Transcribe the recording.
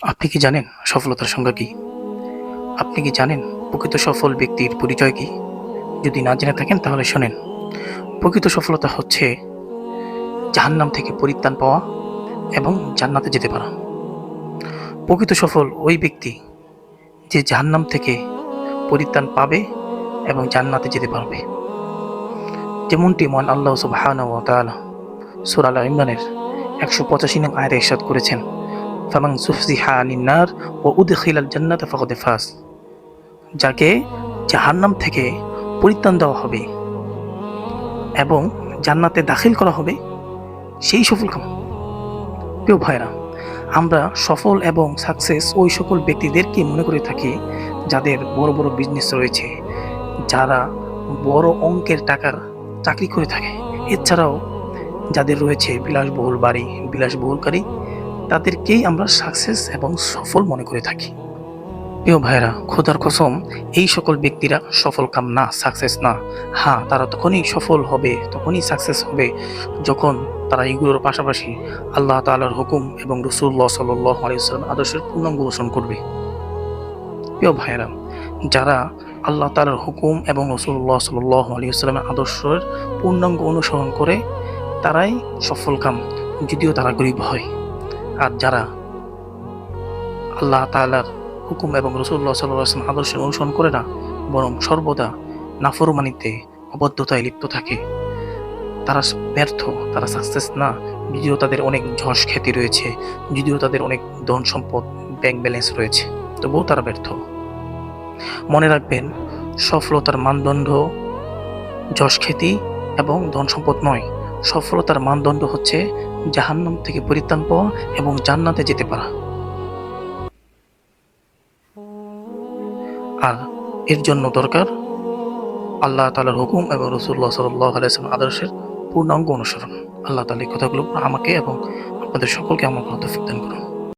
আপনি কি জানেন সফলতার সংজ্ঞা কি? আপনি কি জানেন প্রকৃত সফল ব্যক্তির পরিচয় কি? যদি না জেনে থাকেন তাহলে শোনেন। প্রকৃত সফলতা হচ্ছে জাহান্নাম থেকে পরিত্রাণ পাওয়া এবং জান্নাতে যেতে পারা। প্রকৃত সফল ওই ব্যক্তি যে জাহান্নাম থেকে পরিত্রাণ পাবে এবং জান্নাতে যেতে পারবে। যেমনটি মহান আল্লাহ সুবহানাহু ওয়া তাআলা সূরা আল ইমরানের ১৮৫ নং আয়াতে ইরশাদ করেছেন, ফামান যুহজিহা আনিন নার ওয়া উদখিলাল জান্নাতা ফাকাদ ফাজ। যাকে জাহান্নাম থেকে পরিত্রাণ দেওয়া হবে এবং জান্নাতে দাখিল করা হবে, সেই সফলকাম। প্রিয় ভাইরা, আমরা সফল এবং সাকসেস ওই সকল ব্যক্তিদেরকে মনে করে থাকি যাদের বড় বড় বিজনেস রয়েছে, যারা বড় অঙ্কের টাকার চাকরি করে থাকে। এছাড়াও যাদের রয়েছে বিলাসবহুল বাড়ি, বিলাসবহুল গাড়ি, তাদেরকেই আমরা সাকসেস এবং সফল মনে করে থাকি। প্রিয় ভাইরা, খোদার কসম, এই সকল ব্যক্তিরা সফল কাম না, সাকসেস না। হ্যাঁ, তারা তখনই সফল হবে, তখনই সাকসেস হবে যখন তারা এগুলোর পাশাপাশি আল্লাহ তাআলার হুকুম এবং রাসূলুল্লাহ সাল্লাল্লাহু আলাইহি ওয়াসাল্লাম আদর্শের পূর্ণাঙ্গ অনুসরণ করবে। প্রিয় ভাইরা, যারা আল্লাহ তাআলার হুকুম এবং রাসূলুল্লাহ সাল্লাল্লাহু আলাইহি ওয়াসাল্লামের আদর্শের পূর্ণাঙ্গ অনুসরণ করে তারাই সফল কাম, যদিও তারা গরিব হয়। আর যারা আল্লাহ তাআলার হুকুম এবং রাসূলুল্লাহ সাল্লাল্লাহু আলাইহি ওয়াসাল্লাম আদর্শের অনুসরণ করে না, বরং সর্বদা নাফরমানিতে, অবাধ্যতায় লিপ্ত থাকে, তারা ব্যর্থ, তারা সাকসেস না। যদিও তাদের অনেক যশ খ্যাতি রয়েছে, যদিও তাদের অনেক ধন সম্পদ, ব্যাংক ব্যালেন্স রয়েছে, তবুও তারা ব্যর্থ। মনে রাখবেন, সফলতার মানদণ্ড যশ খ্যাতি এবং ধন সম্পদ নয়। সফলতার মানদণ্ড হচ্ছে জাহান্নাম থেকে পরিত্রাণ পাওয়া এবং জান্নাতে যেতে পারা। আর এর জন্য দরকার আল্লাহ তাআলার হুকুম এবং রাসূলুল্লাহ সাল্লাল্লাহু আলাইহি ওয়াসাল্লাম আদর্শের পূর্ণাঙ্গ অনুসরণ। আল্লাহ তাআলা এই কথাগুলো আমাকে এবং আপনাদের সকলকে আমল করার তৌফিক দান করুন।